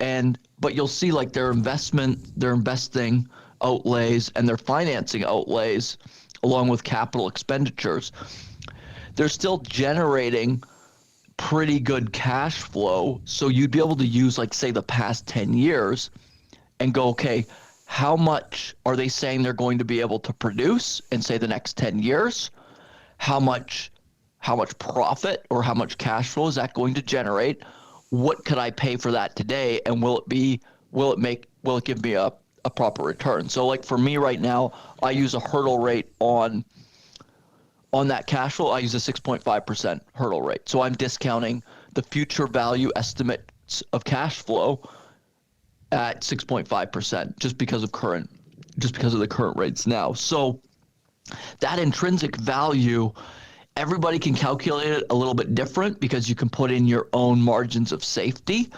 Speaker 3: But you'll see like their investing outlays and their financing outlays, along with capital expenditures, they're still generating pretty good cash flow. So you'd be able to use like say the past 10 years and go, okay, how much are they saying they're going to be able to produce in say the next 10 years? How much profit or how much cash flow is that going to generate? What could I pay for that today? And will it give me a proper return? So like for me right now, I use a hurdle rate on that cash flow. I use a 6.5% hurdle rate. So I'm discounting the future value estimates of cash flow at 6.5% just because of the current rates now. So that intrinsic value, everybody can calculate it a little bit different because you can put in your own margins of safety,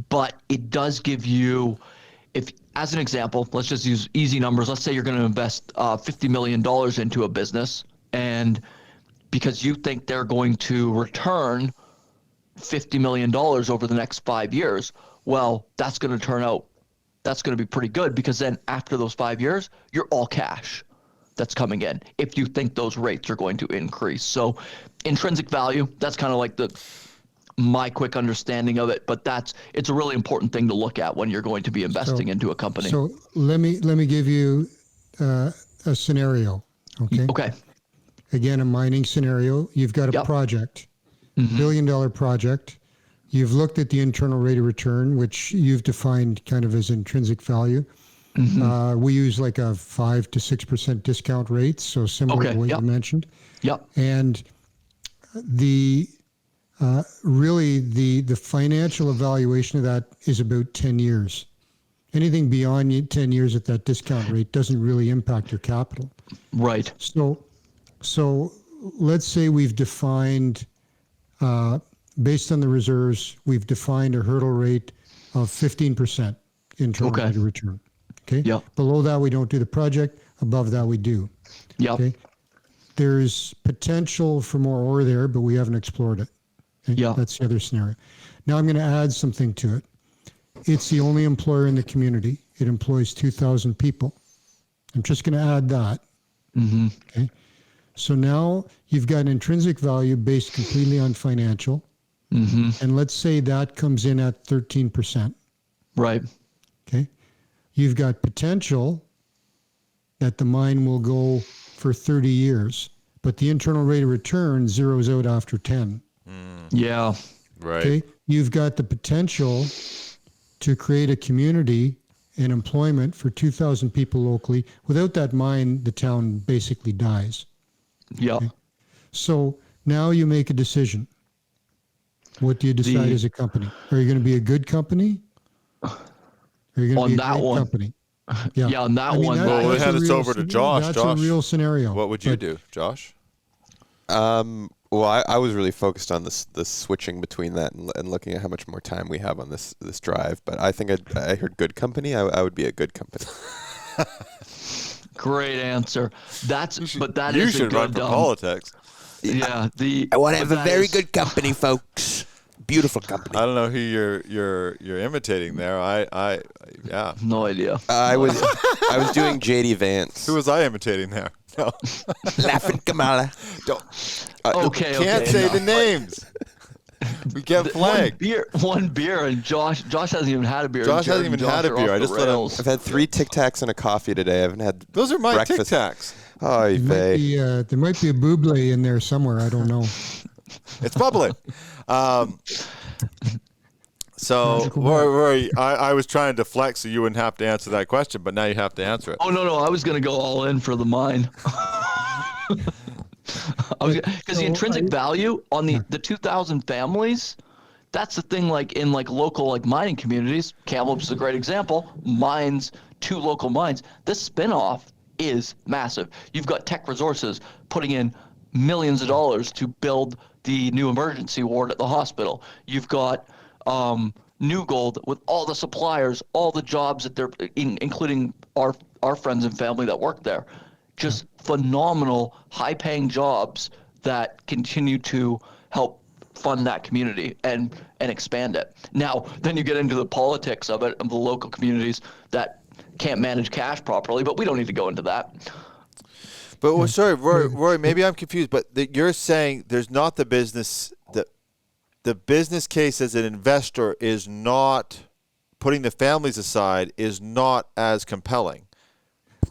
Speaker 3: but it does give you, if as an example, let's just use easy numbers. Let's say you're going to invest $50 million into a business, and because you think they're going to return $50 million over the next 5 years, well, that's going to be pretty good, because then after those 5 years, you're all cash that's coming in if you think those rates are going to increase. So intrinsic value, that's kind of like my quick understanding of it, but it's a really important thing to look at when you're going to be investing into a company.
Speaker 2: So let me give you a scenario. Okay. Again, a mining scenario. You've got a project, $1 billion project. You've looked at the internal rate of return, which you've defined kind of as intrinsic value. We use like a 5 to 6% discount rate, so similar to what you mentioned.
Speaker 3: Yep.
Speaker 2: And the financial evaluation of that is about 10 years. Anything beyond 10 years at that discount rate doesn't really impact your capital.
Speaker 3: Right.
Speaker 2: So let's say we've defined, based on the reserves, we've defined a hurdle rate of 15% internal rate of return. Okay.
Speaker 3: Yeah.
Speaker 2: Below that, we don't do the project. Above that, we do.
Speaker 3: Yeah. Okay.
Speaker 2: there's potential for more ore there, but we haven't explored it. Okay?
Speaker 3: Yeah.
Speaker 2: That's the other scenario. Now I'm going to add something to it. It's the only employer in the community. It employs 2,000 people. I'm just going to add that.
Speaker 3: Mm-hmm.
Speaker 2: Okay. So now you've got an intrinsic value based completely on financial.
Speaker 3: Mm-hmm.
Speaker 2: And let's say that comes in at 13%.
Speaker 3: Right.
Speaker 2: Okay. You've got potential that the mine will go for 30 years, but the internal rate of return zeroes out after 10.
Speaker 3: Yeah.
Speaker 1: Right.
Speaker 2: Okay. You've got the potential to create a community and employment for 2,000 people locally. Without that mine, the town basically dies.
Speaker 3: Yeah.
Speaker 2: Okay. So now you make a decision. What do you decide as a company? Are you going to be a good company? Are you going to
Speaker 3: On
Speaker 2: be a
Speaker 3: that
Speaker 2: great
Speaker 3: one.
Speaker 2: company?
Speaker 3: Yeah, on that one.
Speaker 1: Well, we'll
Speaker 2: that's
Speaker 1: hand
Speaker 2: a
Speaker 1: this
Speaker 2: real
Speaker 1: over to
Speaker 2: scen-
Speaker 1: Josh.
Speaker 2: That's
Speaker 1: Josh,
Speaker 2: a real scenario.
Speaker 1: what would you
Speaker 2: But
Speaker 1: do, Josh?
Speaker 5: Well, I was really focused on this switching between that and looking at how much more time we have on this drive. But I think I heard good company. I would be a good company.
Speaker 3: Great answer. But that
Speaker 1: You
Speaker 3: is a
Speaker 1: should run
Speaker 3: good
Speaker 1: for politics.
Speaker 3: Yeah.
Speaker 5: I want to have
Speaker 3: but
Speaker 5: a
Speaker 3: that
Speaker 5: very
Speaker 3: is-
Speaker 5: good company, folks. Beautiful company.
Speaker 1: I don't know who you're imitating there. Yeah.
Speaker 3: No idea.
Speaker 5: I was doing JD Vance.
Speaker 1: Who was I imitating there? No.
Speaker 5: Laughing Kamala.
Speaker 1: Don't.
Speaker 3: Okay.
Speaker 1: Can't
Speaker 3: okay,
Speaker 1: say
Speaker 3: no.
Speaker 1: the names. We get flagged.
Speaker 3: One beer, and Josh hasn't even had a beer.
Speaker 1: Josh
Speaker 3: and
Speaker 1: hasn't
Speaker 3: Jerrod and
Speaker 1: even had
Speaker 3: Josh
Speaker 1: a
Speaker 3: are
Speaker 1: beer.
Speaker 3: off
Speaker 1: I
Speaker 3: the
Speaker 1: just let him-
Speaker 3: rails.
Speaker 5: I've had 3 Tic Tacs and a coffee today. I haven't had
Speaker 1: Those are my
Speaker 5: breakfast.
Speaker 1: Tic Tacs.
Speaker 5: Oh,
Speaker 2: there might be a buble in there somewhere. I don't know.
Speaker 1: It's bubbling. So,
Speaker 2: Magical
Speaker 1: Rory, I was trying to flex so you wouldn't have to answer that question, but now you have to answer it.
Speaker 3: Oh no, I was gonna go all in for the mine. Because the intrinsic value on the 2,000 families, that's the thing. Like in local mining communities, Kamloops is a great example. Mines, 2 local mines. This spinoff is massive. You've got Tech Resources putting in millions of dollars to build the new emergency ward at the hospital. You've got New Gold with all the suppliers, all the jobs that they're including our friends and family that work there. Just phenomenal, high-paying jobs that continue to help fund that community and expand it. Now, then you get into the politics of it, of the local communities that can't manage cash properly, but we don't need to go into that.
Speaker 1: But sorry, Rory, maybe I'm confused, but you're saying there's not the business, the business case as an investor is not, putting the families aside, is not as compelling.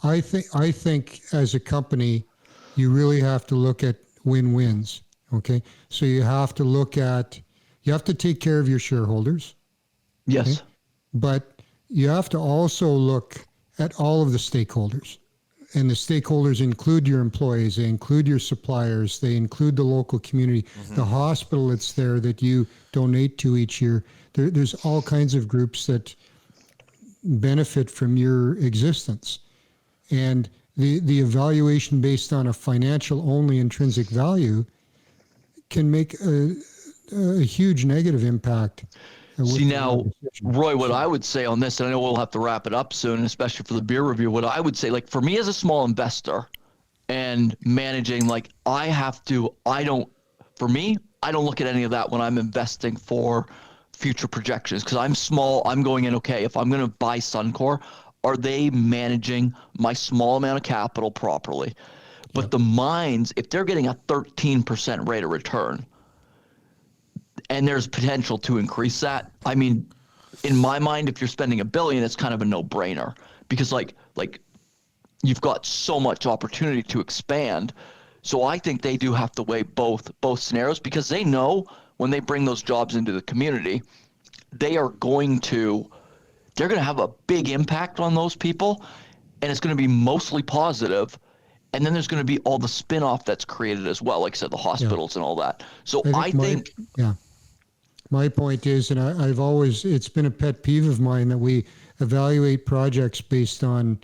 Speaker 2: I think as a company, you really have to look at win-wins. Okay, so you have to take care of your shareholders.
Speaker 3: Yes.
Speaker 2: Okay? But you have to also look at all of the stakeholders. And the stakeholders include your employees, they include your suppliers, they include the local community, the hospital that's there that you donate to each year. There's all kinds of groups that benefit from your existence. And the evaluation based on a financial only intrinsic value can make a huge negative impact.
Speaker 3: See now, Roy, what I would say on this, and I know we'll have to wrap it up soon, especially for the beer review, what I would say, for me as a small investor and managing, I don't look at any of that when I'm investing for future projections, because I'm small, I'm going in, okay, if I'm going to buy Suncor, are they managing my small amount of capital properly? But the mines, if they're getting a 13% rate of return, and there's potential to increase that, I mean, in my mind, if you're spending $1 billion, it's kind of a no-brainer, because you've got so much opportunity to expand. So I think they do have to weigh both scenarios, because they know when they bring those jobs into the community, they're going to have a big impact on those people, and it's going to be mostly positive. And then there's going to be all the spin-off that's created as well, like I said, the hospitals and all that. So I think
Speaker 2: my point is, and it's been a pet peeve of mine that we evaluate projects based on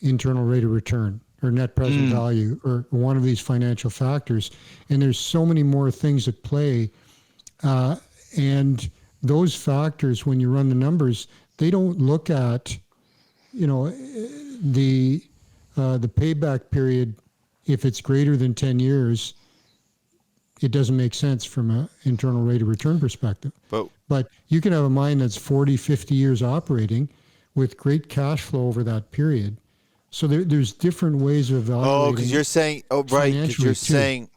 Speaker 2: internal rate of return or net present value or one of these financial factors. And there's so many more things at play. And those factors, when you run the numbers, they don't look at, the payback period if it's greater than 10 years, it doesn't make sense from an internal rate of return perspective. But you can have a mine that's 40, 50 years operating with great cash flow over that period. So there's different ways of evaluating.
Speaker 1: Oh, because you're saying, right, because you're
Speaker 2: too.
Speaker 1: saying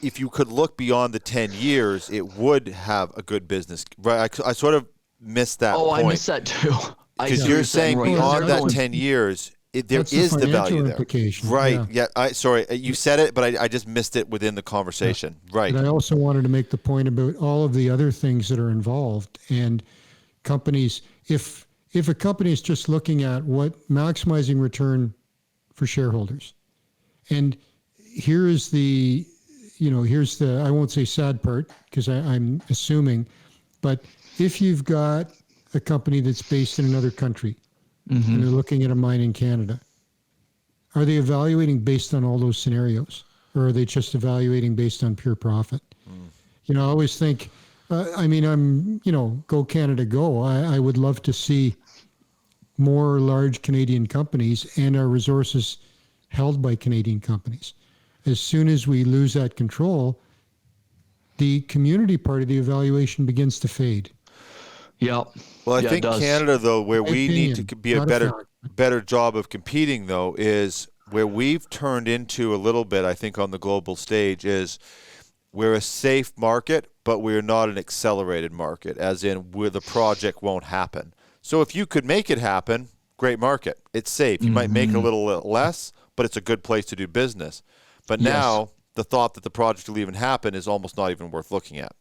Speaker 1: if you could look beyond the 10 years, it would have a good business. Right, I sort of missed that point.
Speaker 3: I missed that too.
Speaker 1: Because you're saying beyond that 10 years, there is the value there. Right. Yeah. Sorry, you said it, but I just missed it within the conversation. Yeah. Right.
Speaker 2: But I also wanted to make the point about all of the other things that are involved. And companies, if a company is just looking at what maximizing return for shareholders, and here's the, I won't say sad part because I'm assuming, but if you've got a company that's based in another country, and they're looking at a mine in Canada, are they evaluating based on all those scenarios, or are they just evaluating based on pure profit? I always think, go Canada, go. I would love to see more large Canadian companies and our resources held by Canadian companies. As soon as we lose that control, the community part of the evaluation begins to fade.
Speaker 3: Yeah.
Speaker 1: Well, I think Canada, though, where we need to be a better job of competing, though, is where we've turned into a little bit, I think, on the global stage, is we're a safe market, but we're not an accelerated market, as in where the project won't happen. So if you could make it happen, great market. It's safe. You might make a little less, but it's a good place to do business. But now the thought that the project will even happen is almost not even worth looking at.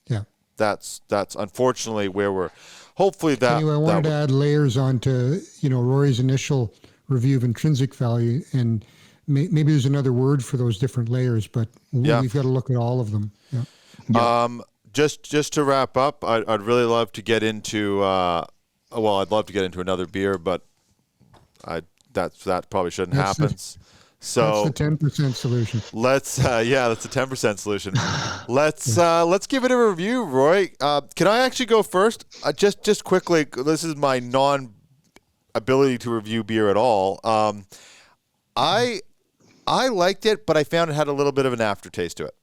Speaker 2: Yeah.
Speaker 1: That's unfortunately where we're. Hopefully that.
Speaker 2: Anyway, I wanted to add layers onto Rory's initial review of intrinsic value, and maybe there's another word for those different layers, but we've got to look at all of them. Yeah.
Speaker 1: Just to wrap up, I'd really love to get into. I'd love to get into another beer, but that probably shouldn't happen. So
Speaker 2: that's the 10% solution.
Speaker 1: Let's that's a 10% solution. Let's give it a review, Roy. Can I actually go first? Just quickly, this is my non-ability to review beer at all. I liked it, but I found it had a little bit of an aftertaste to it.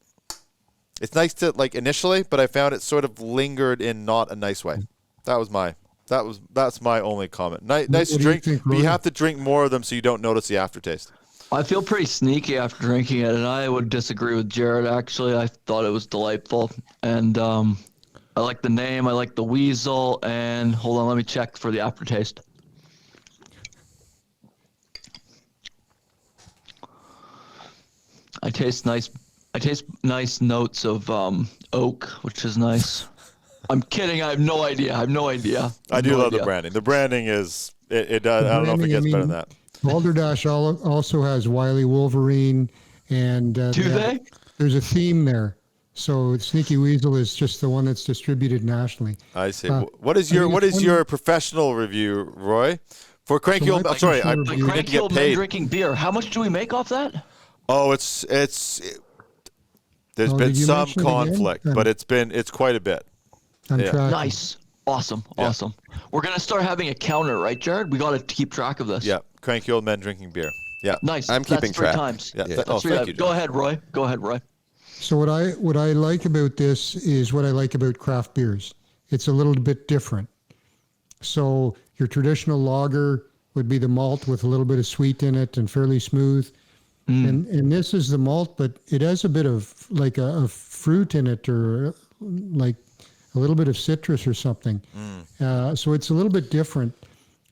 Speaker 1: It's nice to initially, but I found it sort of lingered in not a nice way. That's my only comment. Nice drink, but you have to drink more of them so you don't notice the aftertaste.
Speaker 3: I feel pretty sneaky after drinking it, and I would disagree with Jerrod, actually. I thought it was delightful, and I like the name, I like the Weasel, and hold on, let me check for the aftertaste. I taste nice notes of oak, which is nice. I'm kidding, I have no idea. I
Speaker 1: do love the branding. The branding is, it does, I don't know if it gets better than that.
Speaker 2: Balderdash also has Wily Wolverine, and there's a theme there. So Sneaky Weasel is just the one that's distributed nationally.
Speaker 1: I see. What is your professional review, Roy? For Cranky Old, sorry, I need to get paid.
Speaker 3: Drinking beer. How much do we make off that?
Speaker 1: Oh, there's been some conflict, but it's quite a bit.
Speaker 3: Nice. Awesome. We're going to start having a counter, right, Jerrod? We got to keep track of this.
Speaker 1: Yeah, Cranky Old Men Drinking Beer. Yeah.
Speaker 3: Nice.
Speaker 5: I'm keeping track.
Speaker 3: 3 times.
Speaker 1: Yeah.
Speaker 3: Thank you. Go ahead, Roy.
Speaker 2: So what I like about this is what I like about craft beers. It's a little bit different. So your traditional lager would be the malt with a little bit of sweet in it and fairly smooth. And this is the malt, but it has a bit of a fruit in it, or like a little bit of citrus or something. So it's a little bit different,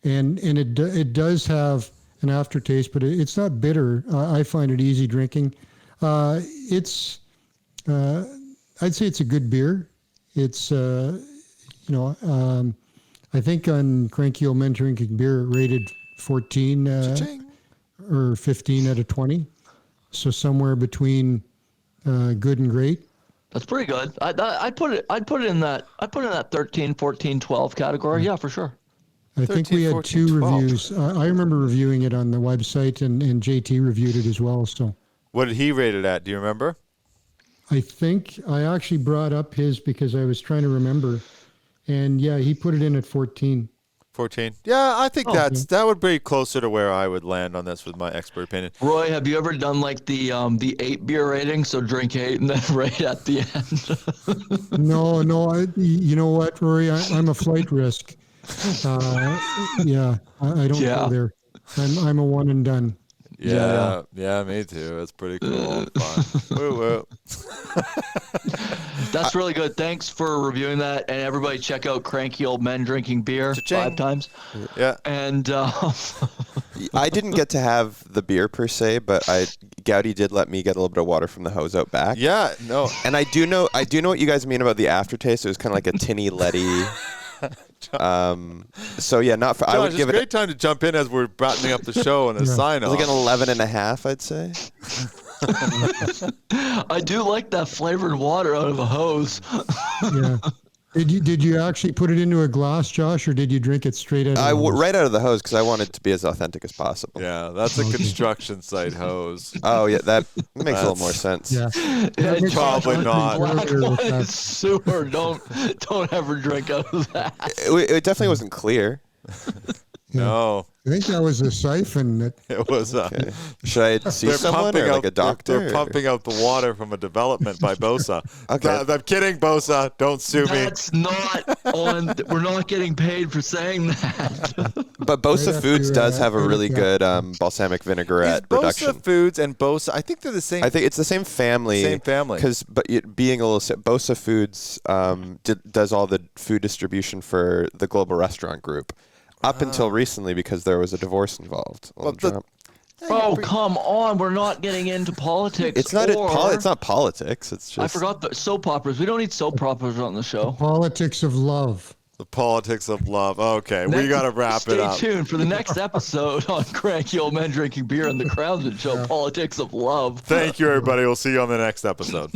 Speaker 2: and it does have an aftertaste, but it's not bitter. I find it easy drinking. I'd say it's a good beer. It's I think on Cranky Old Men Drinking Beer it rated 14 or 15 out of 20. So somewhere between good and great.
Speaker 3: That's pretty good. I'd put it in that 13, 14, 12 category. Yeah, for sure.
Speaker 2: I think we had
Speaker 1: 14,
Speaker 2: 2
Speaker 1: 12.
Speaker 2: reviews. I remember reviewing it on the website, and JT reviewed it as well. So,
Speaker 1: what did he rate it at? Do you remember?
Speaker 2: I think I actually brought up his because I was trying to remember, and yeah, he put it in at 14.
Speaker 1: 14. Yeah, I think
Speaker 3: Oh.
Speaker 1: that would be closer to where I would land on this with my expert opinion.
Speaker 3: Roy, have you ever done like the 8 beer rating? So drink 8 and then rate at the end.
Speaker 2: No, you know what, Rory? I'm a flight risk. Yeah, I don't go there. I'm a one and done.
Speaker 1: Yeah, me too. That's pretty cool. Fun. Woo woo.
Speaker 3: That's really good. Thanks for reviewing that. And everybody check out Cranky Old Men Drinking Beer
Speaker 1: Cha-ching.
Speaker 3: 5 times.
Speaker 1: Yeah.
Speaker 3: And
Speaker 5: I didn't get to have the beer per se, but Gowdy did let me get a little bit of water from the hose out back.
Speaker 1: Yeah, no.
Speaker 5: And I do know what you guys mean about the aftertaste. It was kind of like a tinny, leady. So yeah, not for.
Speaker 1: Josh,
Speaker 5: I would
Speaker 1: it's
Speaker 5: give
Speaker 1: a
Speaker 5: it.
Speaker 1: great time to jump in as we're buttoning up the show and a sign
Speaker 5: It
Speaker 1: off.
Speaker 5: was like an 11.5, I'd say.
Speaker 3: I do like that flavored water out of a hose.
Speaker 2: Yeah. Did you actually put it into a glass, Josh, or did you drink it straight out of the hose?
Speaker 5: Right out of the hose because I wanted it to be as authentic as possible.
Speaker 1: Yeah, that's a construction site hose.
Speaker 5: Oh yeah, that makes a little more sense.
Speaker 2: Yeah.
Speaker 3: Yeah,
Speaker 1: Probably not.
Speaker 3: Black water sewer. Don't ever drink out of that.
Speaker 5: It definitely wasn't clear.
Speaker 1: No,
Speaker 2: I think that was a siphon.
Speaker 1: it was.
Speaker 5: Okay. Should I see
Speaker 1: They're
Speaker 5: someone
Speaker 1: pumping
Speaker 5: or like
Speaker 1: out,
Speaker 5: a doctor?
Speaker 1: They're
Speaker 5: or-
Speaker 1: pumping out the water from a development by Bosa.
Speaker 5: Okay.
Speaker 1: I'm kidding, Bosa. Don't sue me.
Speaker 3: That's not on. We're not getting paid for saying that.
Speaker 5: But Bosa
Speaker 2: Right
Speaker 5: Foods
Speaker 2: after,
Speaker 5: does have a
Speaker 2: right
Speaker 5: really
Speaker 2: after-
Speaker 5: good balsamic
Speaker 1: Is
Speaker 5: vinaigrette
Speaker 1: Bosa
Speaker 5: production.
Speaker 1: Foods and Bosa, I think they're the same.
Speaker 5: I think it's the same family.
Speaker 1: Same family.
Speaker 5: Being a little Bosa Foods does all the food distribution for the Global Restaurant Group. Up until recently, because there was a divorce involved.
Speaker 3: Oh, come on. We're not getting into politics.
Speaker 5: It's not. It's not politics. It's just.
Speaker 3: I forgot the soap operas. We don't need soap operas on the show.
Speaker 2: Politics of love.
Speaker 1: The politics of love. Okay, we got to wrap it up.
Speaker 3: Stay tuned for the next episode on Cranky Old Men Drinking Beer and the Crownsmen Show, Politics of Love.
Speaker 1: Thank you, everybody. We'll see you on the next episode.